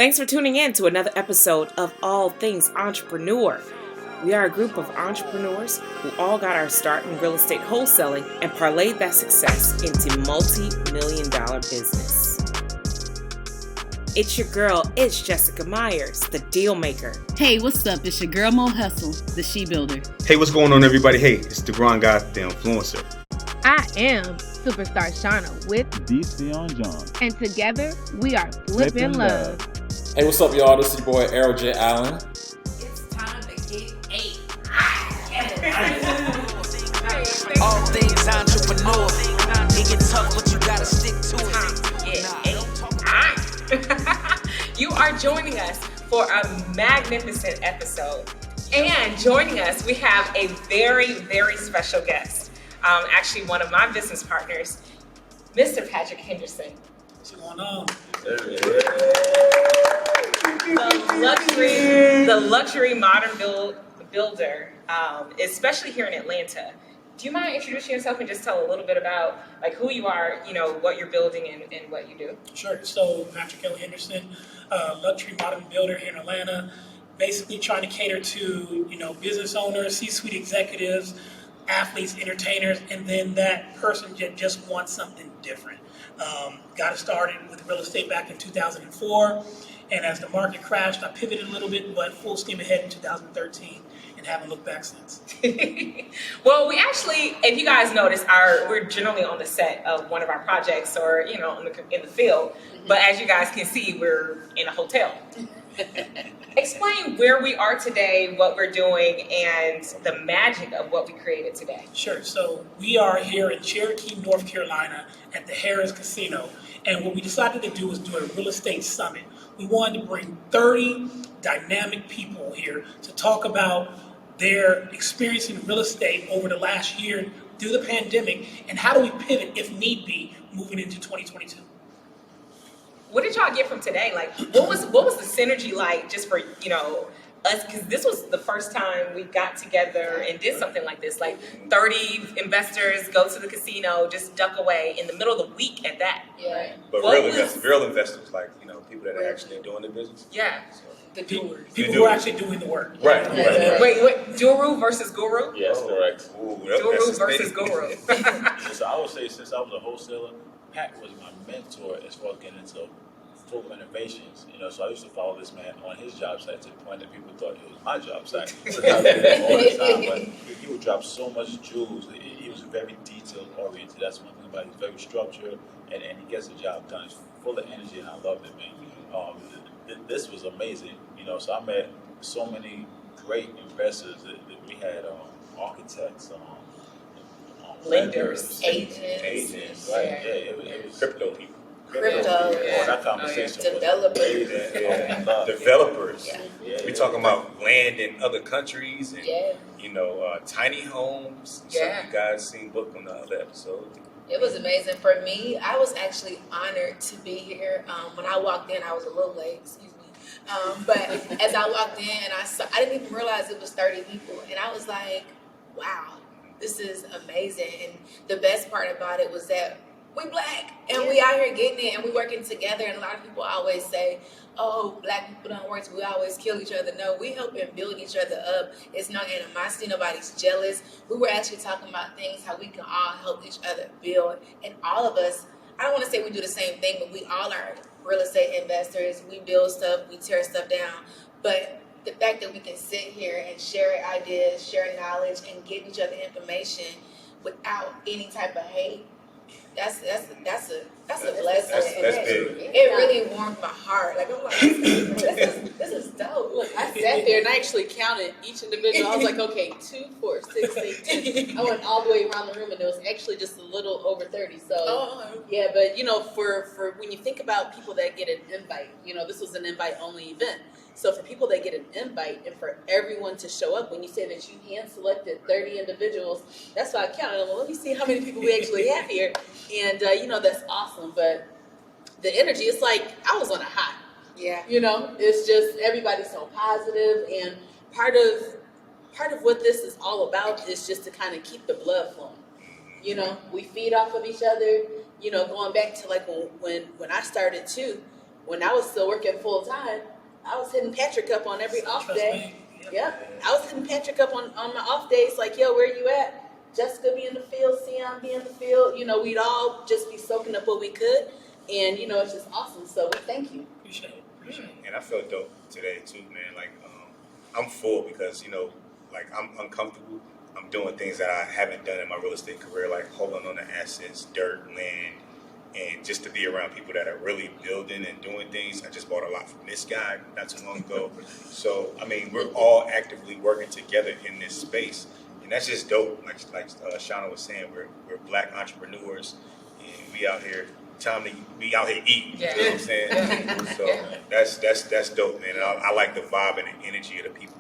Thanks for tuning in to another episode of All Things Entrepreneur. We are a group of entrepreneurs who all got our start in real estate wholesaling and parlayed that success into multi-million-dollar business. It's your girl, it's Jessica Myers, the deal maker. Hey, what's up? It's your girl Mo Hustle, the she builder. Hey, what's going on, everybody? Hey, it's the Grand Guy, the influencer. I am Superstar Shauna with DC John. And together we are Flippin' Love. Hey, what's up, y'all? This is your boy Errol J. Allen. It's time to get eight. All things entrepreneur. It get tough, but you gotta stick to it. You are joining us for a magnificent episode. And joining us, we have a very, very special guest. Actually, one of my business partners, Mr. Patrick Henderson. What's going on? The luxury modern builder, especially here in Atlanta. Do you mind introducing yourself and just tell a little bit about like who you are, you know, what you're building and what you do? Sure. So Patrick Henderson, luxury modern builder here in Atlanta, basically trying to cater to, you know, business owners, C-suite executives, athletes, entertainers, and then that person that just wants something different. Got started with real estate back in 2004, and as the market crashed, I pivoted a little bit, but full steam ahead in 2013, and haven't looked back since. Well, we actually, if you guys notice, we're generally on the set of one of our projects, or you know, in the field. But as you guys can see, we're in a hotel. Explain where we are today, what we're doing, and the magic of what we created today. Sure. So we are here in Cherokee, North Carolina at the Harrah's Casino. And what we decided to do was do a real estate summit. We wanted to bring 30 dynamic people here to talk about their experience in real estate over the last year through the pandemic, and how do we pivot, if need be, moving into 2022. What did y'all get from today? Like, what was the synergy like just for, you know, us? Because this was the first time we got together and did something like this. Like 30 investors go to the casino, just duck away in the middle of the week at that. Yeah. But real investors, like, you know, people that are actually doing the business. Yeah. So. The doers. People who are actually doing the work. Right. Wait, guru versus guru? Yes, correct. Guru versus guru. So I would say, since I was a wholesaler, Pat was my mentor as far as getting into full renovations. You know, so I used to follow this man on his job site to the point that people thought it was my job site. So I did that all the time, but he would drop so much jewels. He was very detail oriented. That's one thing about it. He's very structured, and he gets the job done. He's full of energy, and I loved it, man. This was amazing. You know, so I met so many great investors. That we had architects, lenders, agents, right? yeah. It was Crypto people. That conversation developers, Developers. Yeah. We talking about land in other countries and Yeah. tiny homes. Yeah. Some of you guys seen book on the other episode. It was amazing. For me, I was actually honored to be here. When I walked in, I was a little late, excuse me. But as I walked in, and I didn't even realize it was 30 people. And I was like, wow, this is amazing. And the best part about it was that we black, and we out here getting it, and we working together. And a lot of people always say, oh, black people don't work, so we always kill each other. No, we help and build each other up. It's no animosity, nobody's jealous. We were actually talking about things, how we can all help each other build. And all of us, I don't want to say we do the same thing, but we all are real estate investors. We build stuff, we tear stuff down. But the fact that we can sit here and share ideas, share knowledge, and give each other information without any type of hate, that's a blessing. That's big. It really warmed my heart. Like, I'm like, this is dope. Look, I sat there and I actually counted each individual. I was like, okay, 2, 4, 6, 8, 10. I went all the way around the room, and there was actually just a little over 30. So, yeah, but you know, for when you think about people that get an invite, you know, this was an invite-only event. So for people that get an invite and for everyone to show up, when you say that you hand-selected 30 individuals, that's why I counted. Well, let me see how many people we actually have here. And, you know, that's awesome. But the energy, it's like I was on a high. Yeah. You know, it's just everybody's so positive. And part of what this is all about is just to kind of keep the blood flowing. You know, we feed off of each other. You know, going back to like when I started too, when I was still working full time, I was hitting Patrick up on every off day. Yep. I was hitting Patrick up on my off days, like, yo, where you at? Jessica be in the field, Sion be in the field. You know, we'd all just be soaking up what we could. And, you know, it's just awesome. So we thank you. Appreciate it. And I felt dope today too, man. Like, I'm full because, you know, like I'm uncomfortable. I'm doing things that I haven't done in my real estate career, like holding on to assets, dirt, land, and just to be around people that are really building and doing things. I just bought a lot from this guy not too long ago. So, I mean, we're all actively working together in this space. And that's just dope. Like Shauna was saying, we're black entrepreneurs, and we out here. Time to be out here eating, you know what I'm saying? So that's dope, man. And I like the vibe and the energy of the people.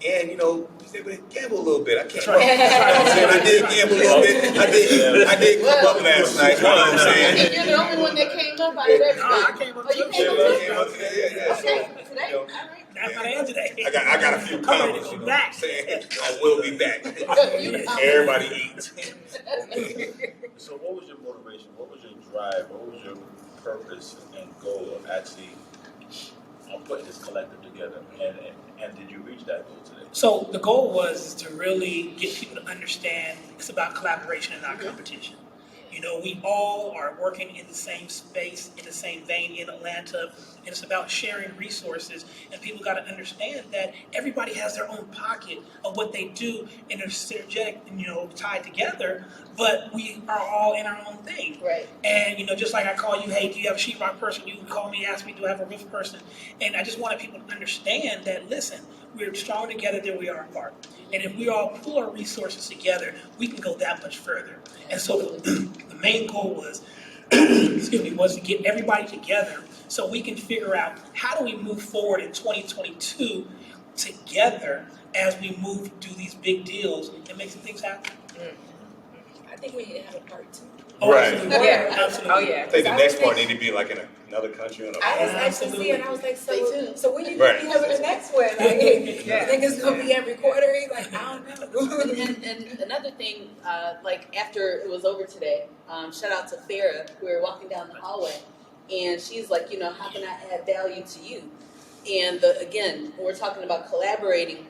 And, you know, we able to gamble a little bit. I can't. I did gamble a little bit. I did come up last night. You know what I'm saying? You're the only one that came up out of everybody. I came up you came up today? Yeah. Okay, today? You know, All right. Today. I got a few comments, you know what I'm saying? I will be back. Everybody eats. So what was your motivation? What was your drive? What was your purpose and goal of actually putting this collective together? And did you reach that goal today? So the goal was to really get people to understand it's about collaboration and not competition. You know, we all are working in the same space, in the same vein in Atlanta, and it's about sharing resources. And people got to understand that everybody has their own pocket of what they do, and they're synergetic, and, you know, tied together. But we are all in our own thing. Right. And, you know, just like I call you, hey, do you have a sheetrock person? You can call me, ask me, do I have a roof person? And I just wanted people to understand that, listen, we're stronger together than we are apart. And if we all pool our resources together, we can go that much further. And so the main goal was, was to get everybody together so we can figure out how do we move forward in 2022 together as we move to do these big deals and make some things happen. I think we need to have a part 2. Oh, Right. absolutely. Yeah. Absolutely. Oh, yeah. I think the next part need to be like in another country. On I was a actually seeing, I was like, so when you Right. think we having the next one? Like, you think it's going to be every quarter? Like, I don't know. And another thing, like after it was over today, shout out to Farah. We were walking down the hallway, and she's like, you know, how can I add value to you? And again, we're talking about collaborating,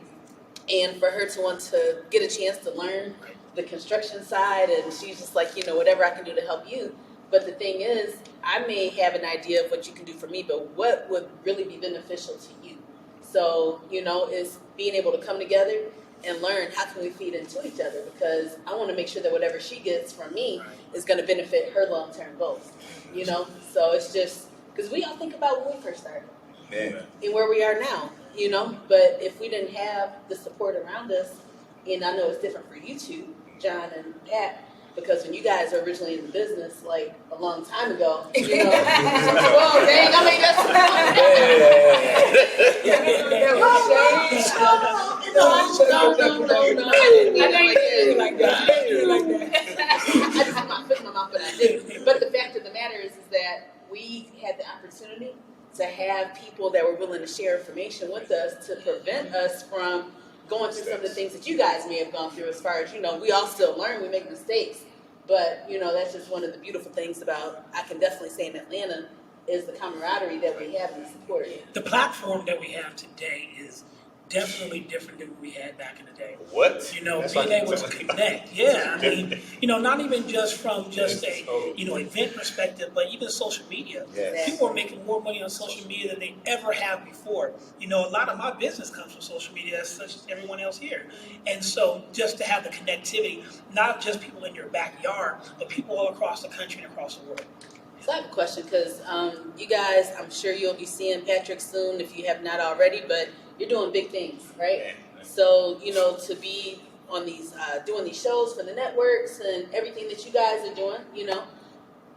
and for her to want to get a chance to learn the construction side, and she's just like, you know, whatever I can do to help you. But the thing is, I may have an idea of what you can do for me, but what would really be beneficial to you? So, you know, is being able to come together and learn how can we feed into each other, because I want to make sure that whatever she gets from me is going to benefit her long-term goals, you know? So it's just, because we all think about when we first started and where we are now, you know? But if we didn't have the support around us, and I know it's different for you two, John and Pat, because when you guys were originally in the business, like a long time ago, you know, well, dang, I mean, that's no. I know you did like that. I just put my foot in my mouth, but I didn't. But the fact of the matter is that we had the opportunity to have people that were willing to share information with us to prevent us from going through some of the things that you guys may have gone through, as far as, you know, we all still learn, we make mistakes. But, you know, that's just one of the beautiful things about, I can definitely say in Atlanta, is the camaraderie that we have and the support. The platform that we have today is definitely different than what we had back in the day. What? You know, That's being like able to connect. Yeah, I mean, you know, not even just from just a, you know, event perspective, but even social media. Yes. People are making more money on social media than they ever have before. You know, a lot of my business comes from social media, as such as everyone else here. And so just to have the connectivity, not just people in your backyard, but people all across the country and across the world. So I have a question, because you guys, I'm sure you'll be seeing Patrick soon if you have not already, but you're doing big things, right? So, you know, to be on these, doing these shows for the networks and everything that you guys are doing, you know,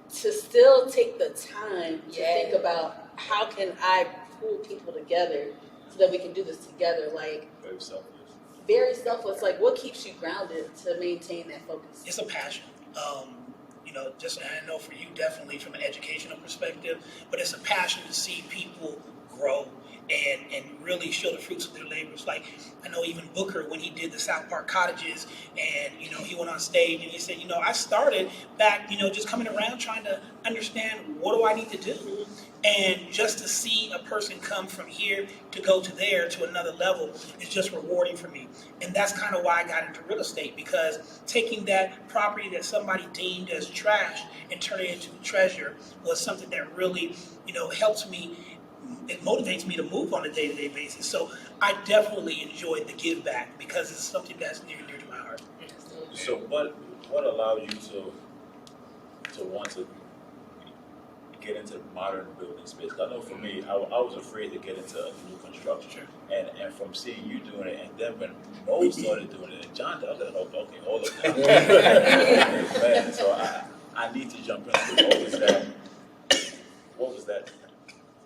to still take the time to think about how can I pull people together so that we can do this together, like very selfless. Like, what keeps you grounded to maintain that focus? It's a passion. You know, just, I know for you definitely from an educational perspective, but it's a passion to see people grow and really show the fruits of their labors. Like, I know even Booker, when he did the South Park cottages, and, you know, he went on stage and he said, you know, I started back, you know, just coming around trying to understand what do I need to do. And just to see a person come from here to go to there to another level is just rewarding for me. And that's kind of why I got into real estate, because taking that property that somebody deemed as trash and turning it into treasure was something that really, helps me. It motivates me to move on a day-to-day basis. So I definitely enjoyed the give back because it's something that's near and dear to my heart. So what allowed you to want to get into modern building space? I know for me, I was afraid to get into new construction, and from seeing you doing it, and then when Mo started doing it, and John, I was like, okay, hold up now. Man, so I need to jump into what was that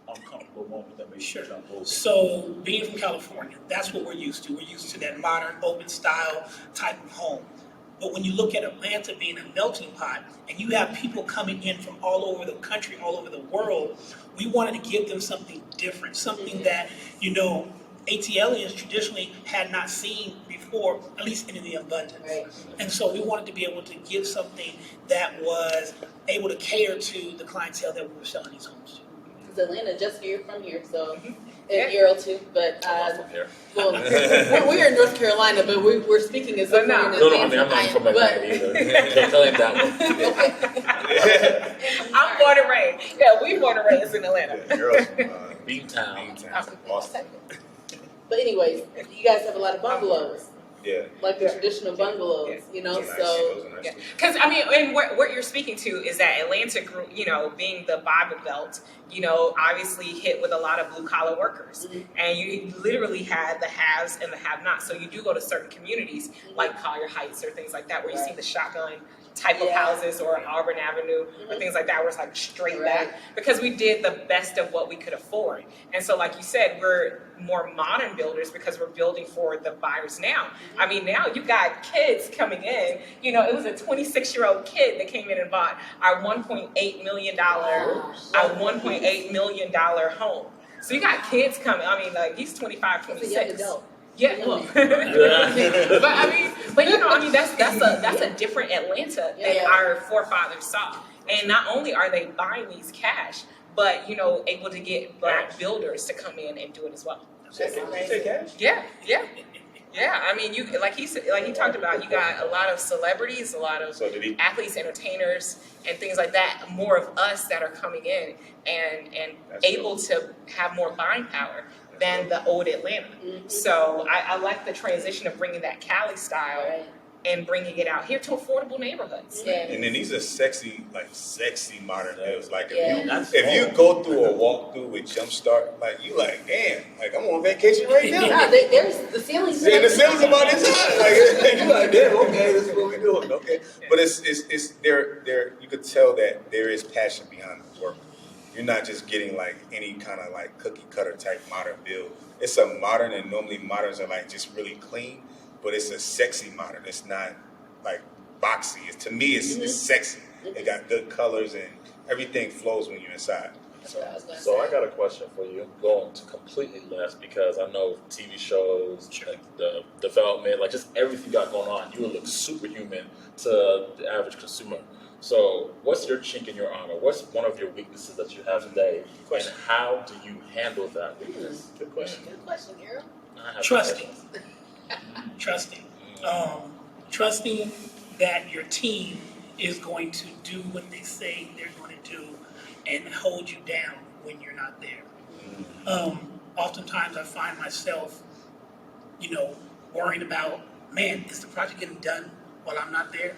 uncomfortable moment that made you jump over? So being from California, that's what we're used to. We're used to that modern, open style type of home. But when you look at Atlanta being a melting pot, and you have people coming in from all over the country, all over the world, we wanted to give them something different, something that, ATLians traditionally had not seen before, at least in the abundance. Right. And so we wanted to be able to give something that was able to cater to the clientele that we were selling these homes to. Because Atlanta just from here, so a year or two, but well, we're in North Carolina, but we're speaking as if we're in Atlanta. No, I'm not from Atlanta either. Can't tell him that one. I'm born and raised. Yeah, we born and raised in Atlanta. Yeah, girls from Beantown. Boston. But anyways, you guys have a lot of bungalows. Yeah. Like the traditional bungalows, so. Because, and what you're speaking to is that Atlanta grew, being the Bible Belt, obviously hit with a lot of blue-collar workers. Mm-hmm. And you literally had the haves and the have-nots. So you do go to certain communities, like Collier Heights or things like that, where you see the shotgun type of houses, or Auburn Avenue, or things like that, where it's like straight back, because we did the best of what we could afford. And so, like you said, we're more modern builders because we're building for the buyers now. Now you got kids coming in. It was a 26-year-old kid that came in and bought our $1.8 million home. So you got kids coming. He's 25, 26. He's a young adult. Yeah, well, that's a different Atlanta than our forefathers saw. And not only are they buying these cash, but able to get black builders to come in and do it as well. Yeah. You like he talked about. You got a lot of celebrities, a lot of athletes, entertainers, and things like that. More of us that are coming in and able to have more buying power than the old Atlanta. Mm-hmm. So I like the transition of bringing that Cali style and bringing it out here to affordable neighborhoods. Yeah. And then these are sexy modern builds. Like if you go through a walkthrough with Jumpstart, damn, I'm on vacation right now. There's the ceilings. Yeah, the ceilings about this high. You're like, damn, okay, this is what we're doing. Okay, but it's there. You could tell that there is passion behind the work. You're not just getting any kind of cookie cutter type modern build. It's a modern, and normally moderns are just really clean, but it's a sexy modern. It's not boxy. To me, it's sexy. It got good colors and everything flows when you're inside. So I got a question for you. I'm going to completely left because I know TV shows, the development, just everything you got going on, you would look superhuman to the average consumer. So what's your chink in your armor? What's one of your weaknesses that you have today? And how do you handle that weakness? Good question. Good question, Harold. Trusting. Trusting that your team is going to do what they say they're going to do and hold you down when you're not there. Oftentimes I find myself, worrying about, man, is the project getting done while I'm not there?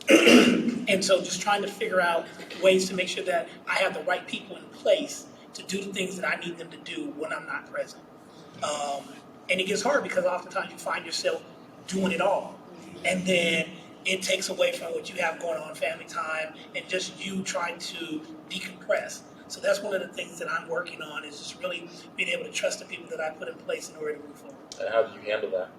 And so just trying to figure out ways to make sure that I have the right people in place to do the things that I need them to do when I'm not present. And it gets hard because oftentimes you find yourself doing it all. And then it takes away from what you have going on, family time, and just you trying to decompress. So that's one of the things that I'm working on, is just really being able to trust the people that I put in place in order to move forward. And how do you handle that?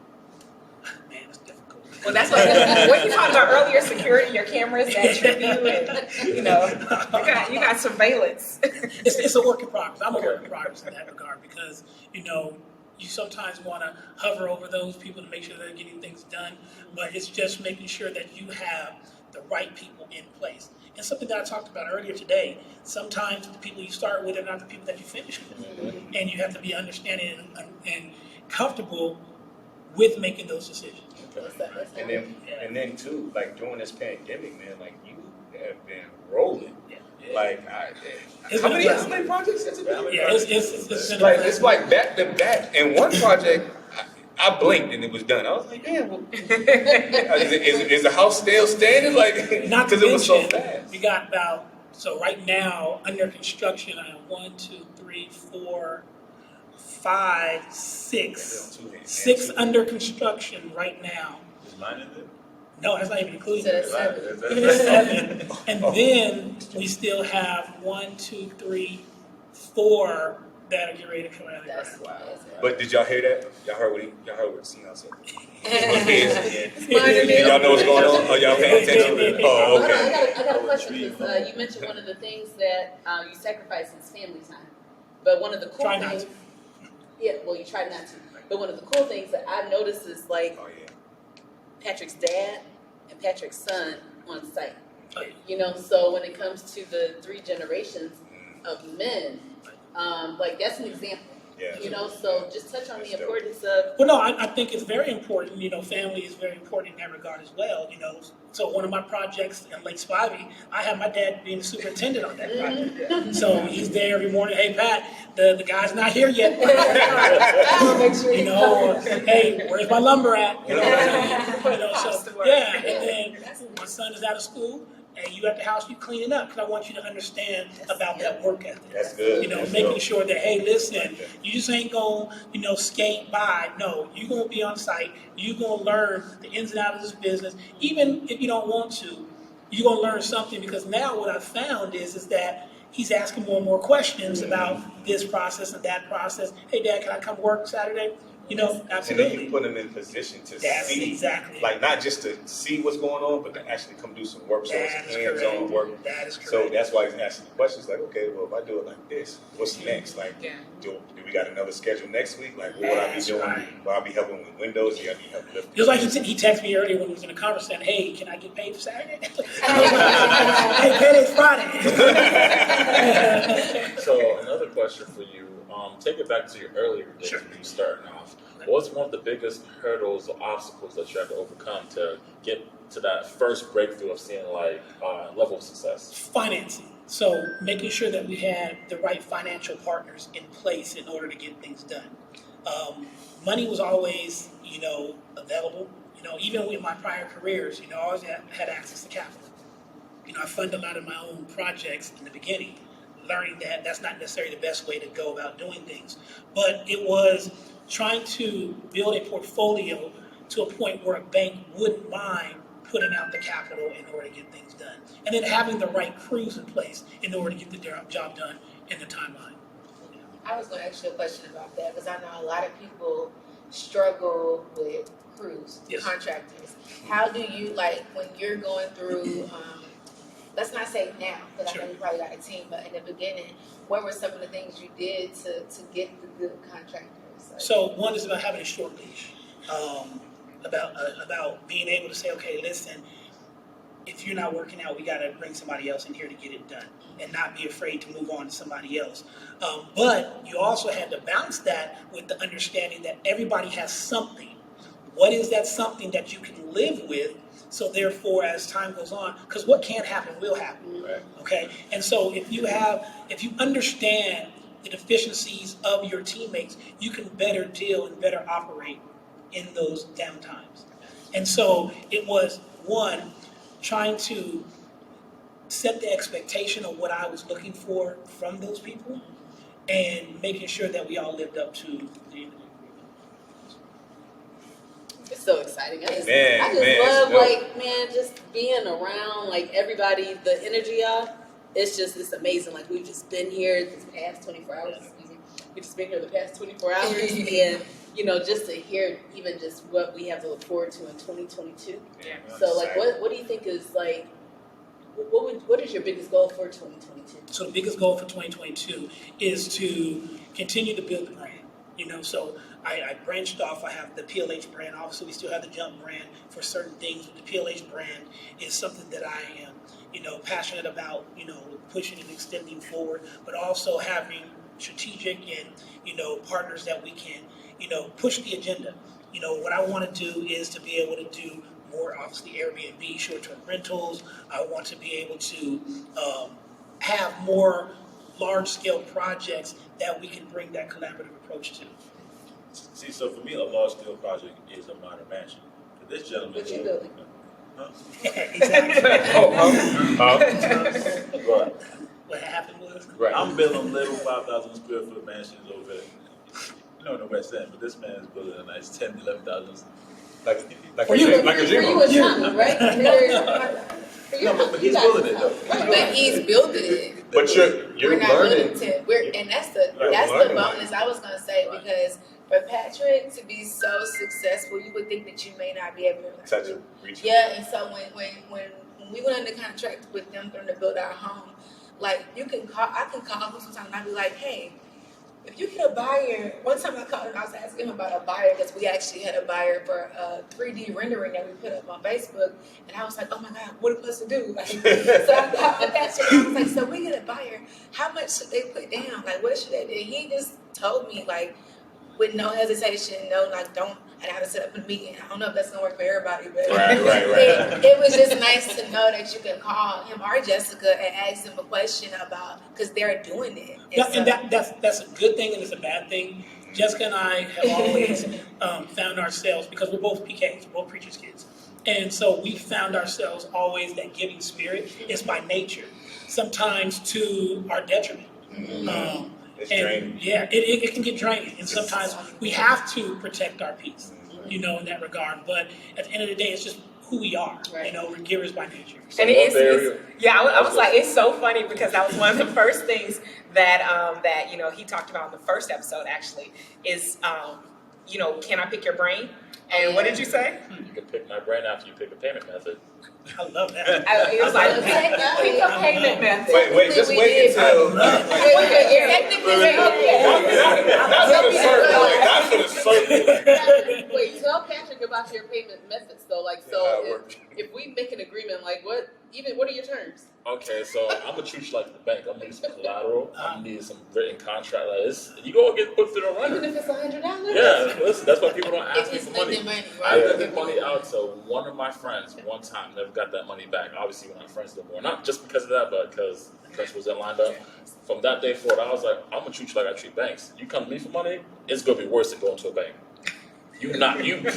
Man, it's difficult. Well, that's what you talked about earlier, security, your cameras that trip you, and you got surveillance. It's a work in progress. I'm a work in progress in that regard because, you sometimes want to hover over those people to make sure they're getting things done, but it's just making sure that you have the right people in place. And something that I talked about earlier today, sometimes the people you start with are not the people that you finish with. Mm-hmm. And you have to be understanding and comfortable with making those decisions. Okay. And then too, like during this pandemic, man, like you have been rolling. Yeah. Like how many projects has it been? Yeah, it's like it's like back to back. And one project I blinked and it was done. I was like, damn, is the house still standing? Like, not because it was so fast. We got about, so right now, under construction, I have 1, 2, 3, 4, 5, 6. 6 under construction right now. Is mine in there? No, that's not even including So it. 7. And then we still have 1, 2, 3, 4 that are getting ready to come out of the ground. Wow. But did y'all hear that? Y'all heard what Sina said? Y'all know what's going on? Oh, y'all paying attention? Oh, okay. I got a question because you mentioned one of the things that you sacrifice is family time. But one of the cool things, yeah, well, you try not to. But one of the cool things that I've noticed is like Patrick's dad and Patrick's son on site. You know, so when it comes to the 3 generations of men, like that's an example. Yeah. You know, so just touch on the importance of. Well, no, I think it's very important. You know, family is very important in that regard as well. You know, so one of my projects in Lake Spivey, I have my dad being the superintendent on that project. So he's there every morning. Hey, Pat, the guy's not here yet. You know, hey, where's my lumber at? You know, so yeah. And then my son is out of school. And you at the house, you cleaning up because I want you to understand about that work ethic. That's good. You know, making sure that, hey, listen, you just ain't gonna, skate by. No, you're gonna be on site. You're gonna learn the ins and outs of this business. Even if you don't want to, you're gonna learn something because now what I've found is that he's asking more and more questions about this process and that process. Hey, Dad, can I come work Saturday? You know, absolutely. And then you put them in position to see, exactly. Like not just to see what's going on, but to actually come do some work. So it's hands-on work. That is correct. So that's why he's asking the questions like, okay, well, if I do it like this, what's next? Like, do we got another schedule next week? Like, what will I be doing? Right. Will I be helping with windows? Do I need help lifting? Just like he texted me earlier when he was in the conference saying, hey, can I get paid for Saturday? Hey, payday's Friday. So another question for you. Take it back to your earlier days when you starting off. What's one of the biggest hurdles or obstacles that you had to overcome to get to that first breakthrough of seeing like level of success? Financing. So making sure that we had the right financial partners in place in order to get things done. Money was always, available. Even with my prior careers, I always had access to capital. I fund a lot of my own projects in the beginning, learning that that's not necessarily the best way to go about doing things. But it was trying to build a portfolio to a point where a bank wouldn't mind putting out the capital in order to get things done. And then having the right crews in place in order to get the job done in the timeline. I was going to ask you a question about that because I know a lot of people struggle with crews, contractors. How do you, when you're going through, let's not say now, because I know you probably got a team, but in the beginning, what were some of the things you did to get the good contractors? So one is about having a short leash, about being able to say, okay, listen, if you're not working out, we got to bring somebody else in here to get it done and not be afraid to move on to somebody else. But you also had to balance that with the understanding that everybody has something. What is that something that you can live with? So therefore, as time goes on, because what can't happen will happen, right. Okay? And so if you understand the deficiencies of your teammates, you can better deal and better operate in those downtimes. And so it was, one, trying to set the expectation of what I was looking for from those people and making sure that we all lived up to the agreement. It's so exciting. I just love just being around everybody, the energy of. It's amazing. We've just been here this past 24 hours. We've just been here the past 24 hours, and just to hear even just what we have to look forward to in 2022. Yeah, so what do you think is what is your biggest goal for 2022? So the biggest goal for 2022 is to continue to build the brand. So I branched off. I have the PLH brand. Obviously, we still have the Jump brand for certain things. But the PLH brand is something that I am, passionate about, pushing and extending forward, but also having strategic and, partners that we can, push the agenda. What I want to do is to be able to do more, obviously, Airbnb, short-term rentals. I want to be able to have more large-scale projects that we can bring that collaborative approach to. See, so for me, a large-scale project is a modern mansion. This gentleman, What you building? Exactly. Right. What happened was, Right. I'm building little 5,000 square foot mansions over in the West End, but this man is building a nice 10, 11,000. Like a For you, it's Shana, right? No, but he's building it though. But he's building it. But you're We're not learning. and that's the learning. bonus I was gonna say, because for Patrick to be so successful, you would think that you may not be able to Such a reach. Yeah, and so when we went under contract with them for them to build our home, like I can call him sometimes and I'd be like, hey, if you get a buyer, one time I called him, I was asking him about a buyer because we actually had a buyer for a 3D rendering that we put up on Facebook, and I was like, oh my God, what are we supposed to do? Like, so I called Patrick and I was like, so we get a buyer, how much should they put down? Like, what should they do? And he just told me, like, with no hesitation, don't, and I had to set up a meeting. I don't know if that's gonna work for everybody, but Right. it was just nice to know that you can call him or Jessica and ask them a question about, because they're doing it. and that's a good thing and it's a bad thing. Jessica and I have always found ourselves, because we're both PKs, we're both preachers' kids, and so we found ourselves always that giving spirit is by nature, sometimes to our detriment. It's draining. Yeah, it can get draining, and sometimes we have to protect our peace, in that regard. But at the end of the day, it's just who we are. Right. We're givers by nature. So And I was I like, it's so funny because that was one of the first things that he talked about in the first episode. Actually, is can I pick your brain? And what did you say? You can pick my brain after you pick a payment method. I love that. It was like pick a payment method. Wait, just wait until. That's for the circle. Wait, tell Patrick about your payment methods though. Like, so if we make an agreement, like what are your terms? Okay, so I'm gonna treat you like the bank. I'm gonna need some collateral. I'm gonna need some written contract. Like this, you go get put through the runner. Even if it's $100. Yeah, listen, that's why people don't ask me It's for money. money, I right? lended money out to one of my friends one time, never got that money back. Obviously, we're not friends no more. Not just because of that, but because principals that lined up. From that day forward, I was like, I'm gonna treat you like I treat banks. You come to me for money, it's gonna be worse than going to a bank. You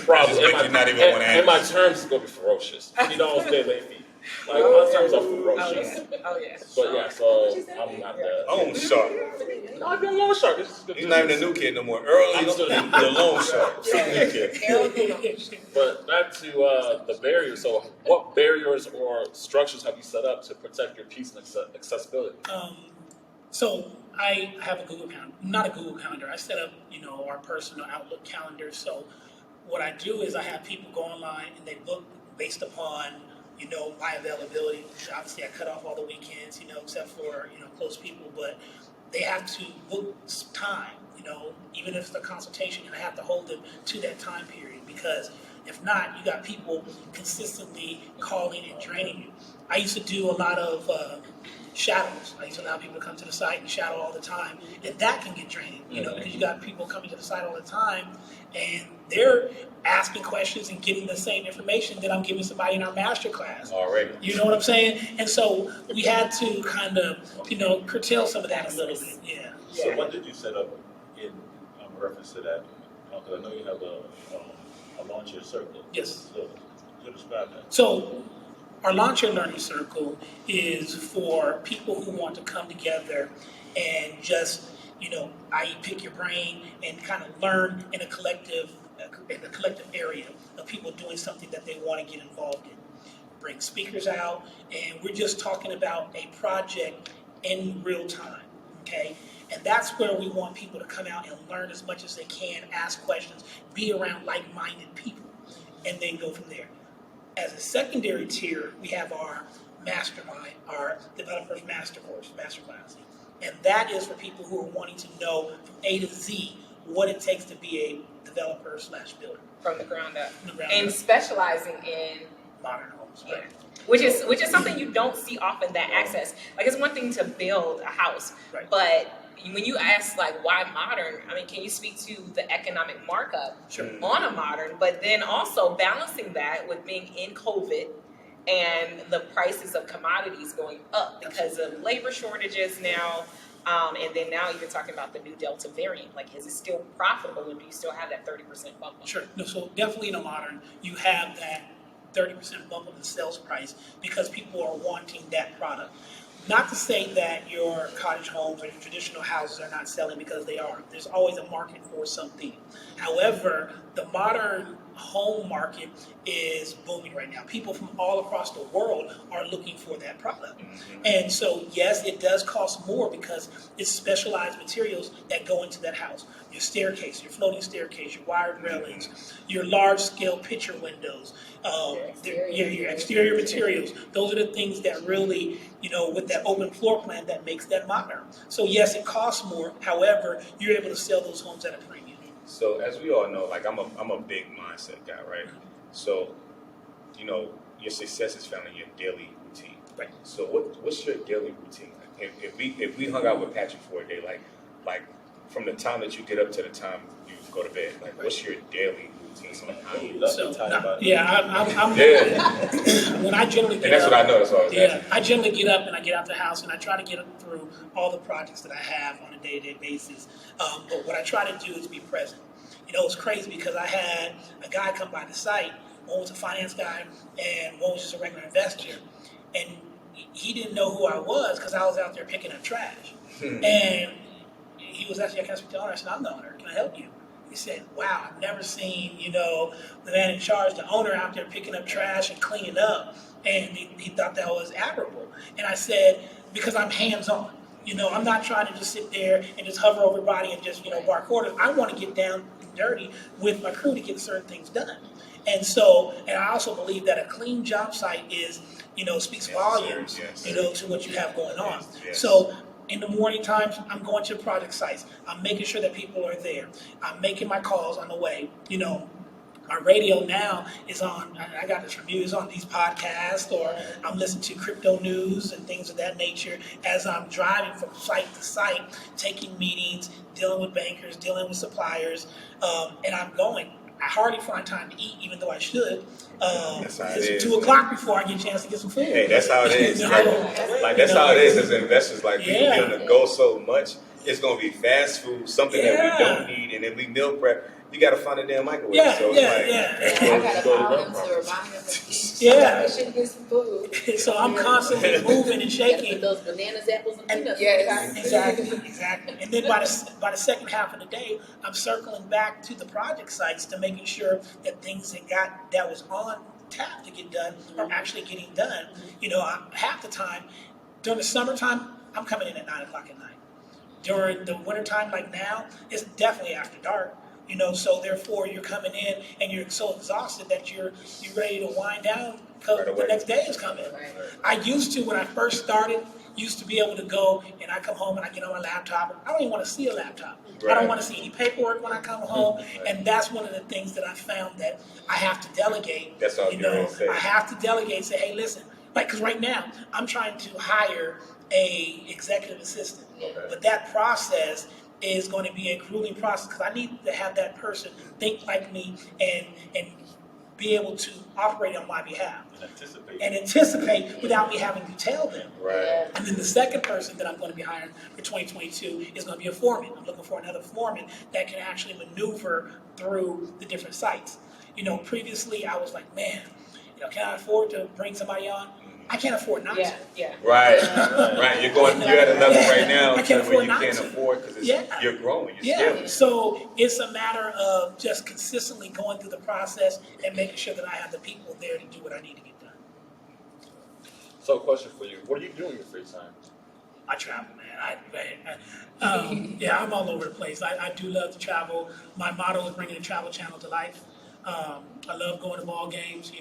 probably and my terms is gonna be ferocious. $50 day late fee. Like my terms are ferocious. Oh yeah. But yeah, so I'm not the Loan shark. No, I've been a loan shark. He's not even a new kid no more. Early, I'm still the loan shark. new kid. But back to the barriers. So, what barriers or structures have you set up to protect your peace and accessibility? So I have a Google calendar, not a Google calendar. I set up, our personal Outlook calendar. So what I do is I have people go online and they book based upon, my availability. Obviously I cut off all the weekends, except for, close people, but they have to book time, even if it's a consultation, and I have to hold them to that time period, because if not, you got people consistently calling and draining you. I used to do a lot of shadows. I used to allow people to come to the site and shadow all the time, and that can get draining, because you got people coming to the site all the time, and they're asking questions and getting the same information that I'm giving somebody in our master class. Already. You know what I'm saying? And so we had to kind of, curtail some of that a little bit. Yeah. So what did you set up in reference to that? Because I know you have a launch your circle. Yes. So describe that. So our Launch Your Learning Circle is for people who want to come together and just, i.e. pick your brain and kind of learn in a collective area of people doing something that they want to get involved in. Bring speakers out, and we're just talking about a project in real time, okay? And that's where we want people to come out and learn as much as they can, ask questions, be around like-minded people, and then go from there. As a secondary tier, we have our mastermind, our developers masterclass. And that is for people who are wanting to know from A to Z what it takes to be a developer / builder From the ground up. from the ground And up. specializing in Modern homes. Yeah. Which is something you don't see often, that access. Like, it's one thing to build a house, Right. but when you ask like why modern, I mean, can you speak to the economic markup Sure. on a modern, but then also balancing that with being in COVID and the prices of commodities going up because of labor shortages now, and then now you're talking about the new Delta variant. Like, is it still profitable, and do you still have that 30% bump? Sure. No, so definitely in a modern, you have that 30% bump of the sales price because people are wanting that product. Not to say that your cottage homes or your traditional houses are not selling, because they are. There's always a market for something. However, the modern home market is booming right now. People from all across the world are looking for that product. And so, yes, it does cost more because it's specialized materials that go into that house. Your staircase, your floating staircase, your wired railings, your large-scale picture windows, your exterior materials. Those are the things that really, with that open floor plan, that makes that modern. So, yes, it costs more. However, you're able to sell those homes at a premium. So as we all know, like I'm a big mindset guy, right? So, your success is found in your daily routine. Right. So what's your daily routine? If we hung out with Patrick for a day, like from the time that you get up to the time you go to bed, like what's your daily routine? When I generally get and that's up, what I know. That's what I was asking. I generally get up and I get out the house and I try to get up through all the projects that I have on a day-to-day basis. But what I try to do is be present. It's crazy because I had a guy come by the site. One was a finance guy and one was just a regular investor. And he didn't know who I was because I was out there picking up trash. And he was asking, can I speak to the owner? I said, I'm the owner. Can I help you? He said, wow, I've never seen, the man in charge, the owner, out there picking up trash and cleaning up. And he thought that was admirable. And I said, because I'm hands-on. I'm not trying to just sit there and just hover over everybody and just, bark orders. I want to get down and dirty with my crew to get certain things done. And so, and I also believe that a clean job site is, speaks volumes, to what you have going on. Yes. So, in the morning times, I'm going to project sites. I'm making sure that people are there. I'm making my calls on the way. My radio now is on, I got this from you, is on these podcasts, or I'm listening to crypto news and things of that nature as I'm driving from site to site, taking meetings, dealing with bankers, dealing with suppliers, and I'm going. I hardly find time to eat, even though I should. It's 2 o'clock before I get a chance to get some food. Hey, that's how it is. That's how it is as investors. Like, we be able to go so much. It's going to be fast food, something that we don't need, and if we meal prep, you got to find a damn microwave. I got to call him to remind him Yeah. should get some food. So I'm constantly moving and shaking. Those bananas, apples, and peanuts. Yes. Exactly. And then by the second half of the day, I'm circling back to the project sites to making sure that things that was on tap to get done are actually getting done. Half the time during the summertime, I'm coming in at 9 o'clock at night. During the wintertime, like now, it's definitely after dark. So therefore you're coming in and you're so exhausted that you're ready to wind down because the next day is coming. I used to, when I first started, be able to go and I come home and I get on my laptop. I don't even want to see a laptop. I don't want to see any paperwork when I come home. And that's one of the things that I found that I have to delegate. That's all I have to delegate and say, hey, listen, because right now I'm trying to hire a executive assistant. But that process is going to be a grueling process because I need to have that person think like me and be able to operate on my behalf. And anticipate without me having to tell them. Right. And then the second person that I'm going to be hiring for 2022 is going to be a foreman. I'm looking for another foreman that can actually maneuver through the different sites. Previously I was like, man, can I afford to bring somebody on? I can't afford not to. Yeah. Right. You're at a level right now I can't where afford you not can't to. afford because you're growing. You're scaling. So it's a matter of just consistently going through the process and making sure that I have the people there to do what I need to get done. So, question for you: what do you do in your free time? I travel, man. I'm all over the place. I do love to travel. My motto is bringing the travel channel to life. I love going to ball games.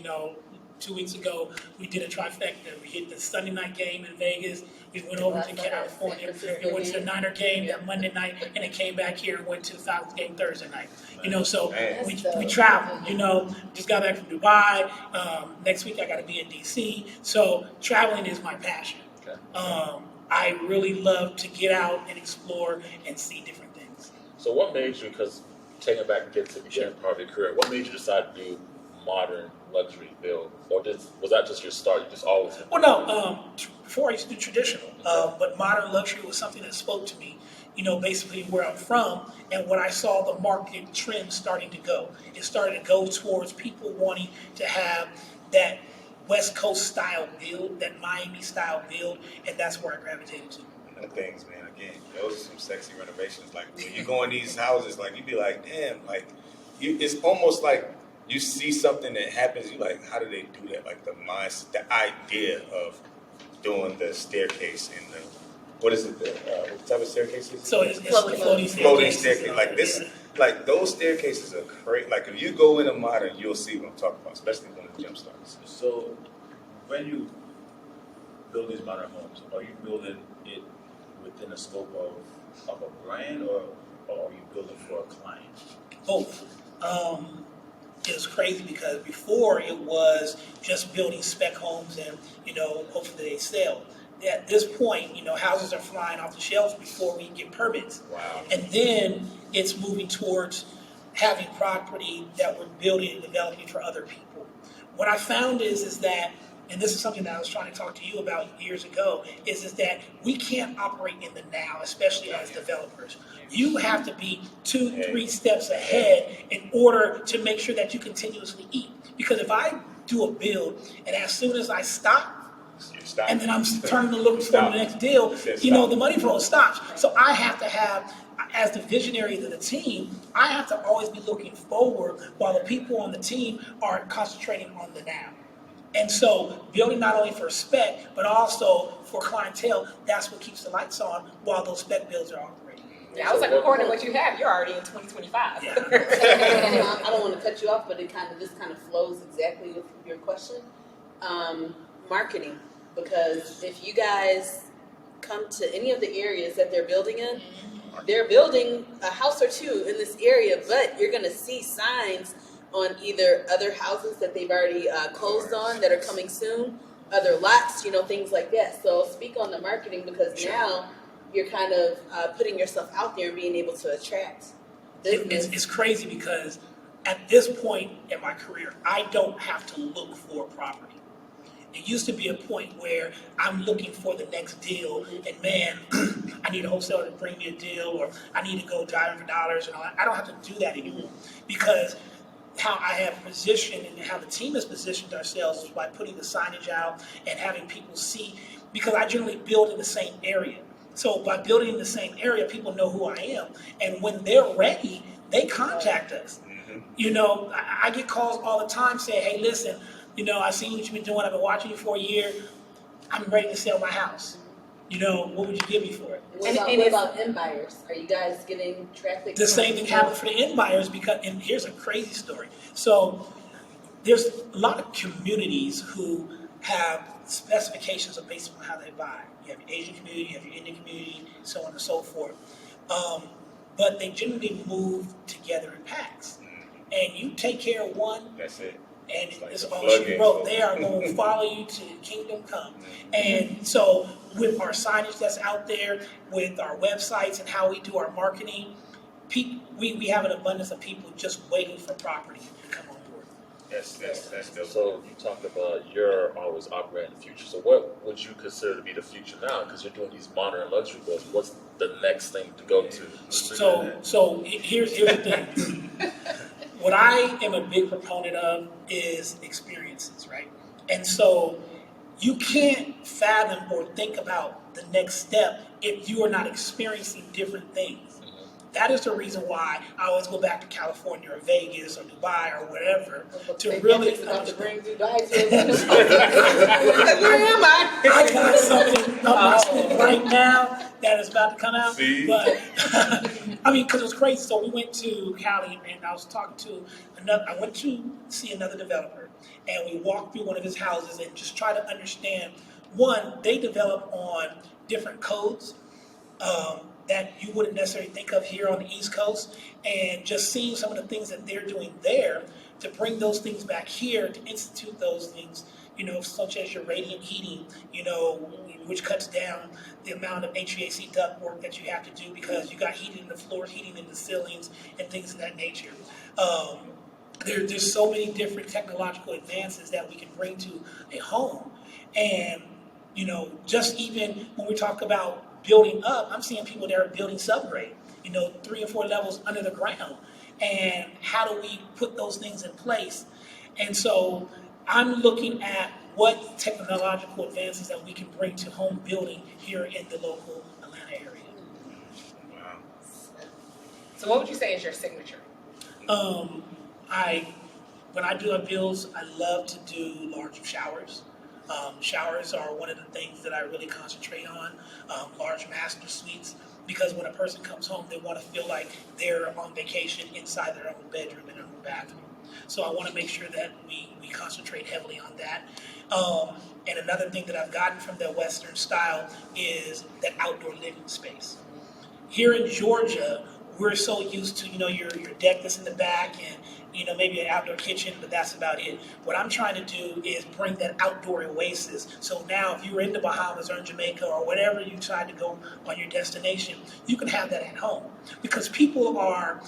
2 weeks ago, we did a trifecta. We hit the Sunday night game in Vegas. We went over to California. We went to the Niner game that Monday night, and then came back here and went to the Falcons game Thursday night. So we traveled. Just got back from Dubai. Next week I got to be in DC. So traveling is my passion. Okay. I really love to get out and explore and see different things. So what made you, because taking it back and get to the beginning part of your career, what made you decide to do modern luxury build? Or was that just your start? You just always did? Well, no. Before I used to do traditional, but modern luxury was something that spoke to me. Basically where I'm from and when I saw the market trend starting to go. It started to go towards people wanting to have that West Coast style build, that Miami style build, and that's where I gravitated to. And the things, man, again, those are some sexy renovations. Like when you go in these houses, like you be like, damn, like it's almost like you see something that happens, you like, how do they do that? Like the idea of doing the staircase and the, what is it, what type of staircase is it? So it's floating staircase. Like this, like those staircases are crazy. Like if you go in a modern, you'll see what I'm talking about, especially when the gym starts. So when you build these modern homes, are you building it within the scope of a brand or are you building for a client? Both. It's crazy because before it was just building spec homes and, hopefully they sell. At this point, houses are flying off the shelves before we get permits. Wow. And then it's moving towards having property that we're building and developing for other people. What I found is that, and this is something that I was trying to talk to you about years ago, is that we can't operate in the now, especially as developers. You have to be 2-3 steps ahead in order to make sure that you continuously eat. Because if I do a build and as soon as I stop, and then I'm turning to look for the next deal, the money flow stops. So I have to have, as the visionary of the team, I have to always be looking forward while the people on the team are concentrating on the now. And so building not only for spec, but also for clientele, that's what keeps the lights on while those spec builds are operating. Yeah, I was like, according to what you have, you're already in 2025. Yeah. I don't want to cut you off, but this kind of flows exactly with your question. Marketing. Because if you guys come to any of the areas that they're building in, they're building a house or two in this area, but you're going to see signs on either other houses that they've already closed on that are coming soon, other lots, things like that. So speak on the marketing because now you're kind of putting yourself out there and being able to attract business. It's crazy because at this point in my career, I don't have to look for a property. It used to be a point where I'm looking for the next deal, and man, I need a wholesaler to bring me a deal, or I need to go driving for dollars, and all that. I don't have to do that anymore because how I have positioned and how the team has positioned ourselves is by putting the signage out and having people see, because I generally build in the same area. So by building in the same area, people know who I am, and when they're ready, they contact us. I get calls all the time saying, hey, listen, I seen what you've been doing. I've been watching you for a year. I'm ready to sell my house. What would you give me for it? What about end buyers? Are you guys getting traffic? The same thing happened for the end buyers and here's a crazy story. So there's a lot of communities who have specifications based on how they buy. You have your Asian community, you have your Indian community, so on and so forth. But they generally move together in packs. And you take care of one. That's it. And it's all she wrote. They are going to follow you to the kingdom come. And so with our signage that's out there, with our websites and how we do our marketing, we have an abundance of people just waiting for property to come on board. That's dope. So you talked about you're always operating in the future. So what would you consider to be the future now? Because you're doing these modern luxury builds. What's the next thing to go to? So here's the thing. What I am a big proponent of is experiences, right? And so you can't fathom or think about the next step if you are not experiencing different things. That is the reason why I always go back to California or Vegas or Dubai or whatever to really understand. Where am I? I got something up my sleeve right now that is about to come out. See? But because it was crazy. So we went to Cali and I was talking to I went to see another developer. and we walk through one of his houses and just try to understand. One, they develop on different codes that you wouldn't necessarily think of here on the East Coast, and just seeing some of the things that they're doing there to bring those things back here, to institute those things, such as your radiant heating, which cuts down the amount of HVAC duct work that you have to do because you got heating in the floors, heating in the ceilings, and things of that nature. There's so many different technological advances that we can bring to a home. And, just even when we talk about building up, I'm seeing people that are building subgrade, 3 and 4 levels under the ground. And how do we put those things in place? And so I'm looking at what technological advances that we can bring to home building here in the local Atlanta area. Wow. So what would you say is your signature? When I do builds, I love to do large showers. Showers are one of the things that I really concentrate on, large master suites, because when a person comes home, they want to feel like they're on vacation inside their own bedroom and their own bathroom. So I want to make sure that we concentrate heavily on that. And another thing that I've gotten from the Western style is that outdoor living space. Here in Georgia, we're so used to, your deck that's in the back and, maybe an outdoor kitchen, but that's about it. What I'm trying to do is bring that outdoor oasis. So now if you're in the Bahamas or in Jamaica or whatever you decide to go on your destination, you can have that at home. Because people are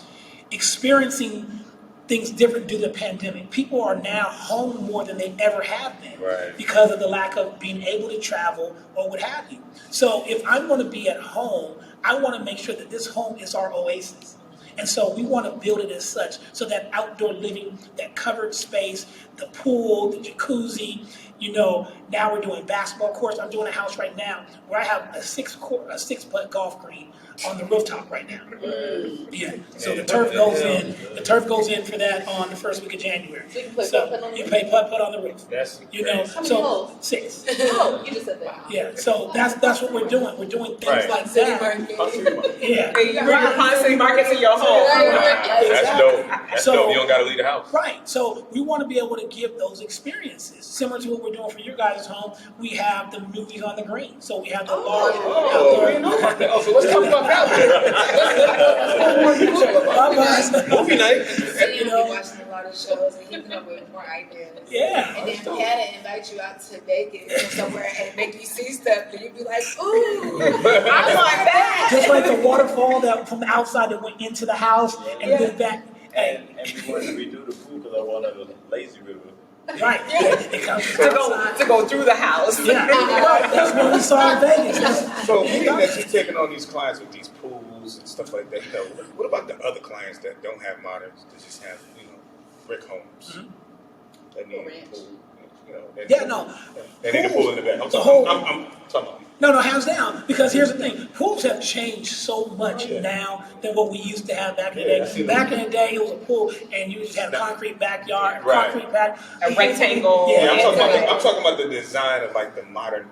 experiencing things different due to the pandemic. People are now home more than they ever have been because of the lack of being able to travel or what have you. So if I'm going to be at home, I want to make sure that this home is our oasis. And so we want to build it as such, so that outdoor living, that covered space, the pool, the jacuzzi, now we're doing basketball courts. I'm doing a house right now where I have a 6-putt golf green on the rooftop right now. Yeah. So the turf goes in. The turf goes in for that on the first week of January. So you can play putt-putt on the you roof? play putt-putt on the roof. That's How many holes? 6. Oh, you just said that. Yeah. So that's what we're doing. We're doing things like City that. market. Yeah. Hey, you bring your Pond City Market to your home. That's dope. That's dope. You don't got to leave the house. Right. So we want to be able to give those experiences. Similar to what we're doing for your guys' home, we have the movies on the green. So we have the large outdoor. So let's talk about that. Movie night. He watching a lot of shows and he come up with more ideas. Yeah. And then Pat invite you out to Vegas or somewhere and make you see stuff and you'd be like, ooh, I want that. Just like the waterfall that from the outside that went into the house and then back. And we wanted to redo the pool because I wanted a lazy river. Right. It comes to go through the house. Yeah. That's what we saw in Vegas. So being that you're taking on these clients with these pools and stuff like that, what about the other clients that don't have moderns, that just have, brick homes? That need a pool, they need a pool in the back. I'm talking about. No, hands down. Because here's the thing: pools have changed so much now than what we used to have back in the day. Back in the day, it was a pool, and you just had a concrete backyard, concrete back, a rectangle. Yeah, I'm talking about the design of like the modern,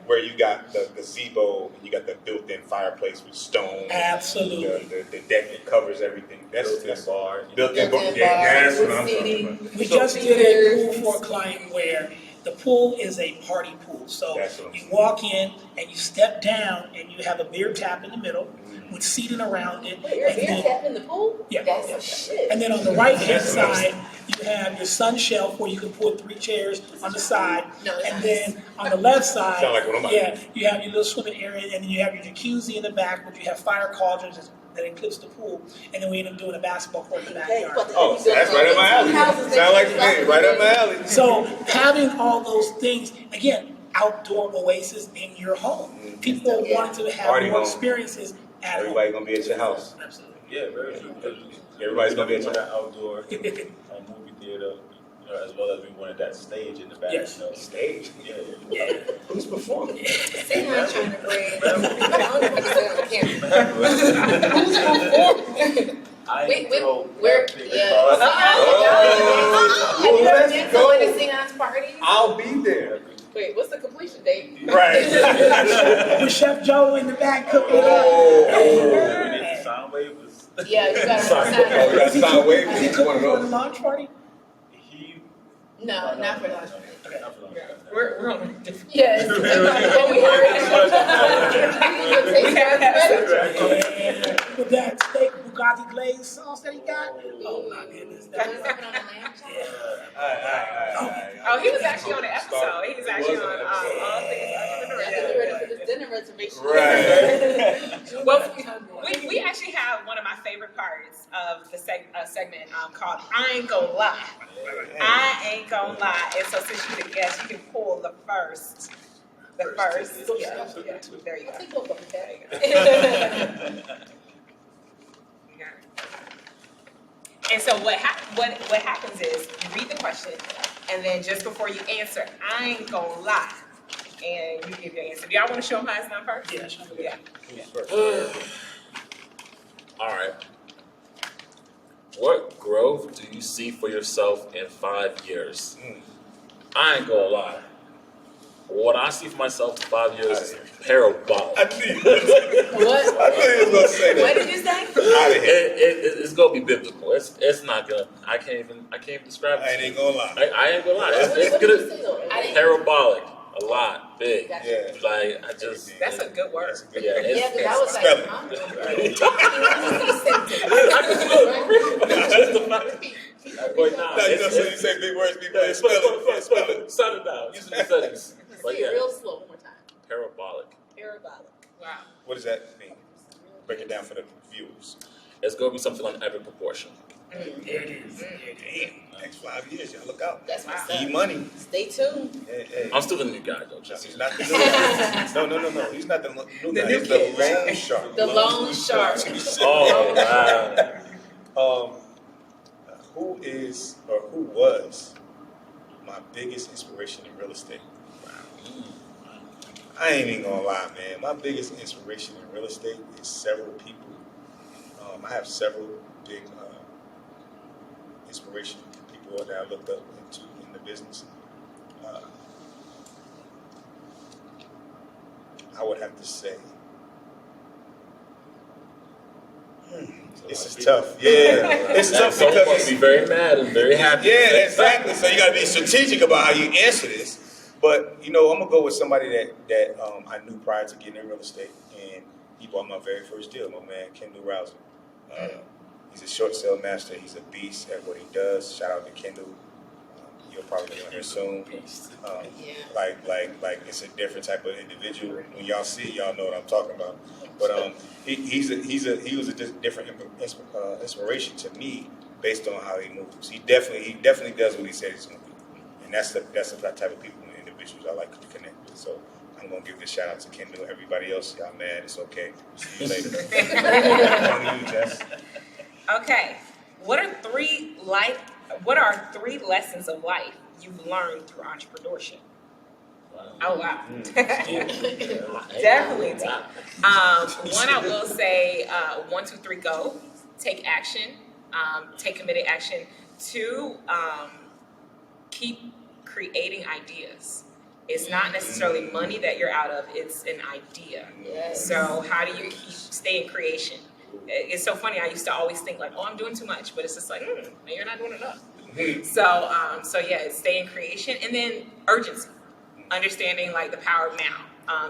where you got the gazebo and you got the built-in fireplace with stone. Absolutely. The deck that covers everything. That's bar. Built-in bar. That's what I'm talking about. We just did a pool for a client where the pool is a party pool. So you walk in and you step down and you have a beer tap in the middle with seating around it. Wait, you're a beer tap in the pool? Yeah. That's shit. And then on the right hand side, you have your sun shelf where you can put 3 chairs on the side. And then on the left side, you have your little swimming area, and then you have your jacuzzi in the back, where you have fire cauldrons that eclipse the pool, and then we end up doing a basketball court in the backyard. Oh, so that's right up my alley. Sound like me, right up my alley. So having all those things, again, outdoor oasis in your home. People want to have more experiences at home. Everybody gonna be at your house. Absolutely. Yeah, very true. Everybody's gonna be at your house. Outdoor movie theater, as well as we wanted that stage in the back. Yes. Stage. Yeah. Who's performing? See, I'm trying to bring. I don't know what to say on camera. Who's performing? We're Let's go. going to sing on parties. I'll be there. Wait, what's the completion date? Right. With Chef Joe in the back cooking up. We need sound waivers. Yeah, you got to We got sound waves. Is he cooking for the launch party? No, not for those. Okay. Not for them. We're on a different. Yes. We And with that steak Bugatti glaze sauce that he got, oh my goodness. That was, Oh, he was actually on the episode. He was actually on All Things Definitely ready for this dinner reservation. Right. Well, we actually have one of my favorite parts of the segment called I Ain't Gonna Lie. I Ain't Gonna Lie. And so since you're the guest, you can pull the first. Yeah, there you go. I think we'll go with that. You got it. And so what happens is you read the question, and then just before you answer, I ain't gonna lie, and you give your answer. Do y'all want to show them how it's done first? yeah, sure. Yeah. All right. What growth do you see for yourself in 5 years? I ain't gonna lie. What I see for myself in 5 years is parabolic. I knew you was gonna say that. What did you say? Out of here. It's gonna be biblical. It's not gonna. I can't even describe it. I ain't gonna lie. I ain't gonna lie. It's What did you say though? gonna parabolic. A lot, big. Yeah. Like I just. That's a good word. Yeah. Yeah, because I was Spell like, But nah, No, you know, so you say big words, people ain't spell it. Sound it out. Use the settings. But Say yeah, it real slow one more time. parabolic. Parabolic. Wow. What does that mean? Break it down for the viewers. It's gonna be something on every proportion. There it is. Damn, next 5 years, y'all look out. That's what's up. E-money. Stay tuned. Hey. I'm still the new guy though. Just He's not the new guy. No. He's not the new guy. He's the loan shark. The loan shark. oh wow. Who is or who was my biggest inspiration in real estate? I ain't even gonna lie, man. My biggest inspiration in real estate is several people. I have several big inspiration people that I looked up into in the business. I would have to say, this is tough. Yeah, it's tough Someone because must be very mad and very happy. yeah, exactly. So you got to be strategic about how you answer this. But you know, I'm gonna go with somebody that I knew prior to getting in real estate, and he bought my very first deal. My man Kendall Rousey. He's a short sale master. He's a beast at what he does. Shout out to Kendall. You'll probably be on here soon. Like it's a different type of individual. When y'all see, y'all know what I'm talking about. But he was a different inspiration to me based on how he moves. He definitely does what he says he's gonna do, and that's the type of people and individuals I like to connect with. So I'm gonna give this shout out to Kendall. Everybody else, y'all mad? It's okay. See you later. On you, Jess. Okay. What are three lessons of life you've learned through entrepreneurship? Oh wow. Definitely. One I will say 1, 2, 3 go. Take action. Take committed action. 2, keep creating ideas. It's not necessarily money that you're out of, it's an idea. Yes. So how do you stay in creation? It's so funny, I used to always think like, oh, I'm doing too much, but it's just like, you're not doing enough. So yeah, stay in creation, and then urgency, understanding like the power of now.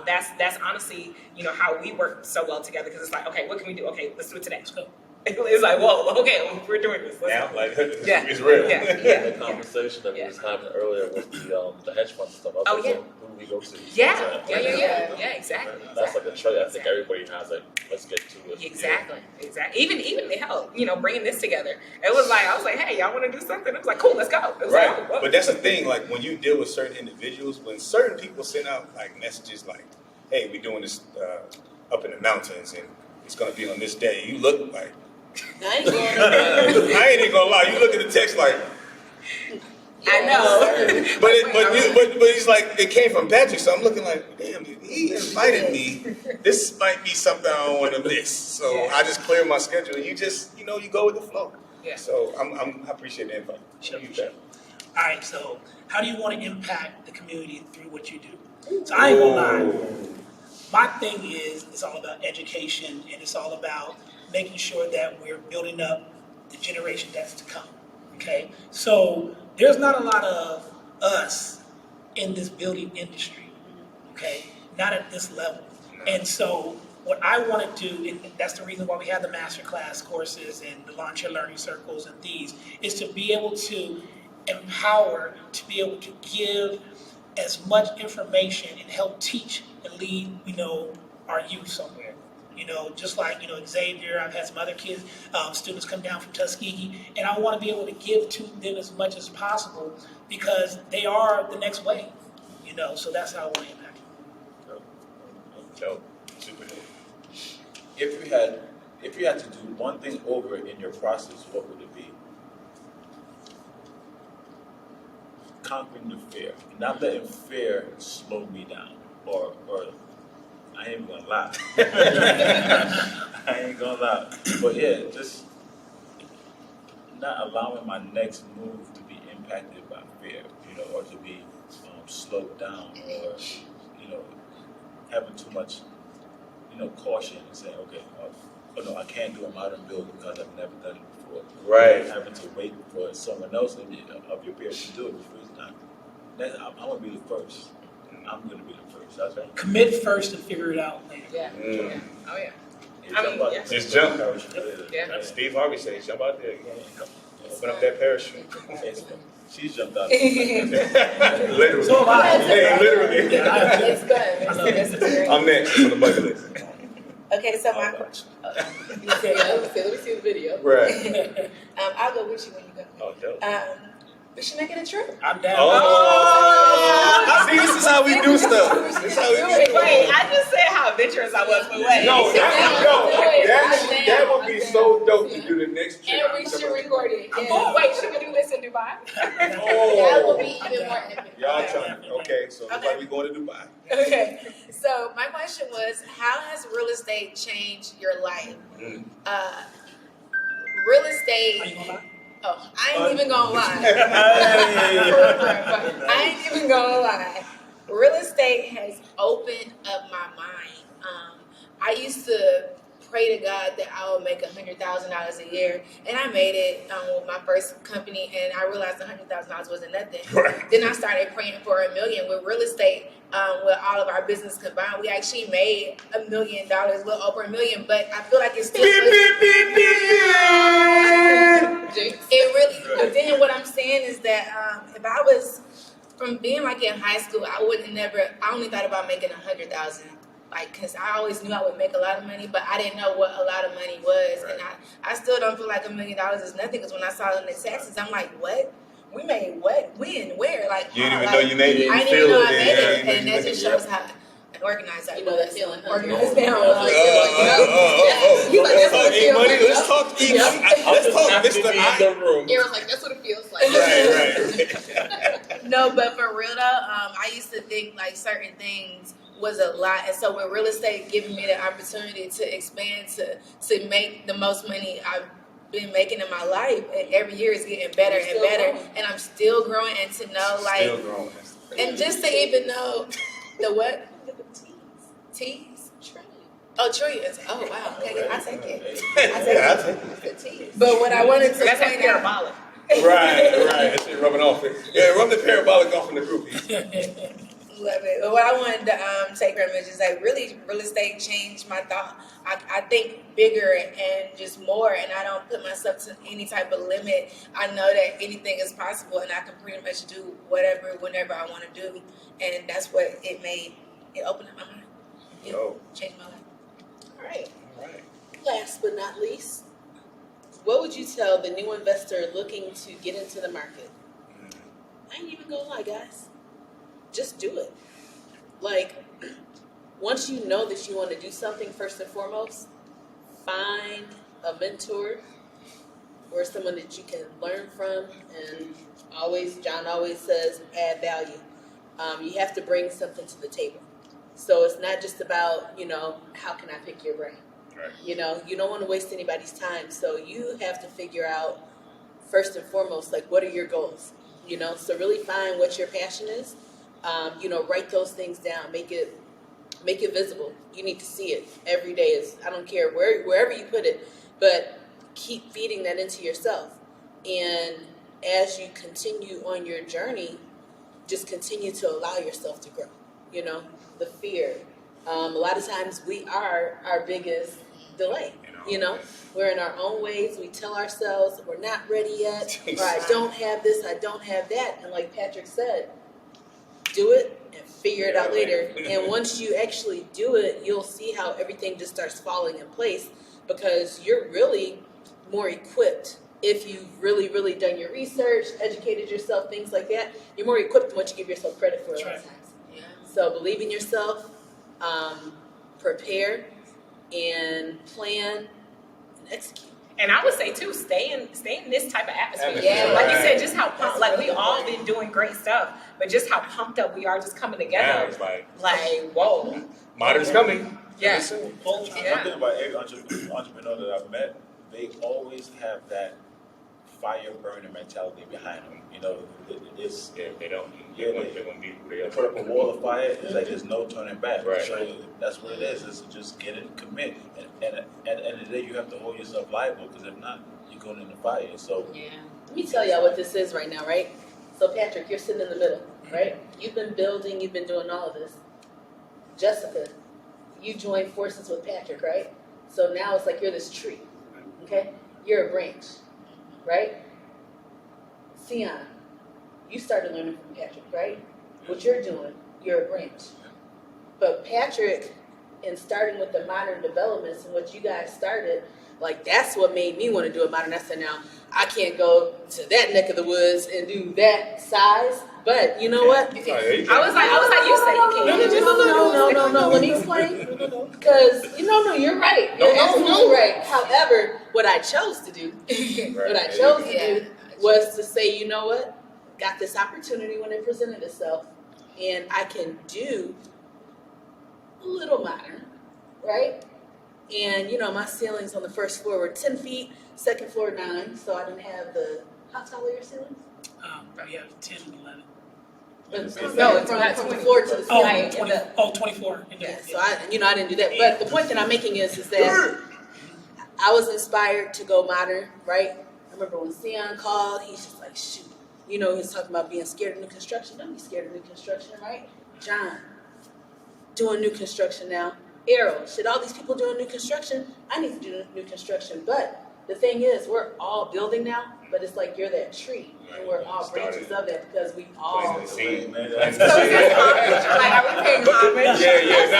That's honestly, how we work so well together, because it's like, okay, what can we do? Okay, let's do it today. Let's go. It's like, whoa, okay, we're doing this. Let's go. Like it's Yeah. real. The conversation that we was having earlier with the hedge fund stuff. I was like, who do we go to? Yeah, exactly. That's like a trait I think everybody has. Like, let's get to it. Exactly. Even the help, bringing this together. It was like, I was like, hey, y'all want to do something? It was like, cool, let's go. It was Right. like, whoa. But that's the thing. Like when you deal with certain individuals, when certain people send out like messages like, "Hey, we're doing this up in the mountains, and it's gonna be on this day," you look like. I ain't going I ain't even gonna lie. You look at the text like, I know. but he's like, it came from Patrick, so I'm looking like, damn, he invited me. This might be something I don't want to miss. So I just clear my schedule, and you just, you go with the flow. Yeah. So I appreciate the invite. Sure. All right, so how do you want to impact the community through what you do? So I ain't gonna lie. My thing is, it's all about education, and it's all about making sure that we're building up the generation that's to come. Okay, so there's not a lot of us in this building industry, okay? Not at this level. And so what I want to do, and that's the reason why we have the masterclass courses and the Launch Your Learning Circles and these, is to be able to empower, to be able to give as much information and help teach and lead, our youth somewhere. Just like, Xavier, I've had some other kids, students come down from Tuskegee, and I want to be able to give to them as much as possible because they are the next wave, so that's how I want to impact them. Dope. Super dope. If you had to do one thing over in your process, what would it be? Conquering the fear. Not letting fear slow me down. Or I ain't even gonna lie. I ain't gonna lie. But yeah, just not allowing my next move to be impacted by fear, or to be slowed down, or having too much, caution and saying, okay, oh no, I can't do a modern build because I've never done it before. Right. Having to wait for someone else of your peers to do it before it's done. I'm gonna be the first. I'm gonna be the first. That's right. Commit first and figure it out later. Yeah. Mm. Oh yeah. Just jump. Yeah. Steve Harvey said, jump out there. Open up that parachute. She's jumped out. Literally. So am I. Hey, literally. It's good. I'm next on the bucket list. Okay, so my question. Let me see the video. Right. I'll go with you when you go. Oh, dope. We should make it a trip. I'm down. Oh. See, this is how we do stuff. This is how we do stuff. Wait, I just said how adventurous I was, but wait. That would be so dope to do the next trip. And we should record it. Yeah. Oh, wait, should we do this in Dubai? That will be even more epic. Y'all trying. Okay, so looks like we going to Dubai. Okay, so my question was, how has real estate changed your life? Real estate. Oh, I ain't even gonna lie. I ain't even gonna lie. Real estate has opened up my mind. I used to pray to God that I would make $100,000 a year, and I made it with my first company, and I realized $100,000 wasn't nothing. Right. Then I started praying for $1 million. With real estate, with all of our business combined, we actually made $1 million, a little over $1 million, but I feel like it's still. It really. But then what I'm saying is that if I was from being like in high school, I only thought about making $100,000. Like, cause I always knew I would make a lot of money, but I didn't know what a lot of money was. Right. And I still don't feel like $1 million is nothing, because when I saw it in the taxes, I'm like, what? We made what? When? Where? Like, you didn't even know you made it. I didn't even know I made it. And that just shows how organized I was. That feeling. Organized now. You like, that's what it feels like. Let's talk eat. Let's talk Mr. In the room. Aaron's like, that's what it feels like. Right. No, but for real though, I used to think like certain things was a lot, and so with real estate giving me the opportunity to expand to make the most money I've been making in my life, and every year is getting better and better, and I'm still growing, and to know like, and just to even know the what? Teas? Oh, trillions. Oh wow. Okay, I take it. I take it. But what I wanted to that's point parabolic. Right. That shit rubbing off. Yeah, rub the parabolic off in the group. Love it. But what I wanted to take from it is like really real estate changed my thought. I think bigger and just more, and I don't put myself to any type of limit. I know that anything is possible, and I can pretty much do whatever, whenever I want to do. And that's what it made. It opened up my mind. It changed my life. All right. Last but not least, what would you tell the new investor looking to get into the market? I ain't even gonna lie, guys. Just do it. Like, once you know that you want to do something, first and foremost, find a mentor or someone that you can learn from. And John always says, add value. You have to bring something to the table. So it's not just about, how can I pick your brain? Right. You don't want to waste anybody's time. So you have to figure out, first and foremost, like, what are your goals? So really find what your passion is. Write those things down. Make it visible. You need to see it every day. I don't care wherever you put it, but keep feeding that into yourself. And as you continue on your journey, just continue to allow yourself to grow. You know, the fear. A lot of times we are our biggest delay. You know, we're in our own ways. We tell ourselves we're not ready yet, or I don't have this, I don't have that. And like Patrick said, do it and figure it out later. And once you actually do it, you'll see how everything just starts falling in place, because you're really more equipped. If you've really, really done your research, educated yourself, things like that, you're more equipped than what you give yourself credit for a lot of times. Yeah. So believe in yourself, prepare, and plan and execute. And I would say too, stay in this type of atmosphere. Yeah, like you said, just how pumped, like we all been doing great stuff, but just how pumped up we are just coming together. Yeah, like whoa. Modern's coming. Yeah. I think about every entrepreneur that I've met, they always have that fire burning mentality behind them. You know, it's they don't. They won't be who they are. put up a wall of fire. It's like there's no turning back. Right. So that's what it is. Is to just get it, commit, and at the end of the day, you have to hold yourself liable, because if not, you're going in the fire. So Let me tell y'all what this is right now, right? So Patrick, you're sitting in the middle, right? You've been building, you've been doing all of this. Jessica, you joined forces with Patrick, right? So now it's like you're this tree, okay? You're a branch, right? Sion, you started learning from Patrick, right? What you're doing, you're a branch. But Patrick, in starting with the modern developments and what you guys started, like that's what made me want to do a modern. I said, now I can't go to that neck of the woods and do that size. But you know what? I was like, you said you can't. No. Let me explain. Because you're right. You're absolutely right. However, what I chose to do, was to say, you know what? Got this opportunity when it presented itself, and I can do a little modern, right? And my ceilings on the first floor were 10 feet, second floor 9, so I didn't have the. How tall are your ceilings? Probably have 10 and 11. No, it's from the floor to the ceiling. 24. Yeah, so I didn't do that. But the point that I'm making is that I was inspired to go modern, right? I remember when Sion called, he's just like, shoot. He was talking about being scared of new construction. Don't be scared of new construction, right? John, doing new construction now. Errol, all these people doing new construction? I need to do new construction. But the thing is, we're all building now, but it's like you're that tree. And we're all branches of that, because we all. Like, are we paying homage?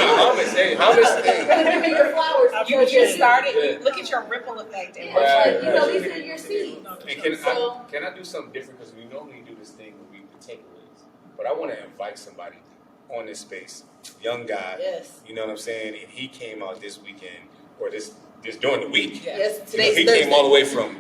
Homage. Hey, homage. Give me your flowers. You just started. Look at your ripple effect. These are your seeds. And can I do something different? Because we normally do this thing where we takeaways. But I want to invite somebody on this space, young guy. Yes. You know what I'm saying? And he came out this weekend, or this during the week. Yes, today's he Thursday. came all the way from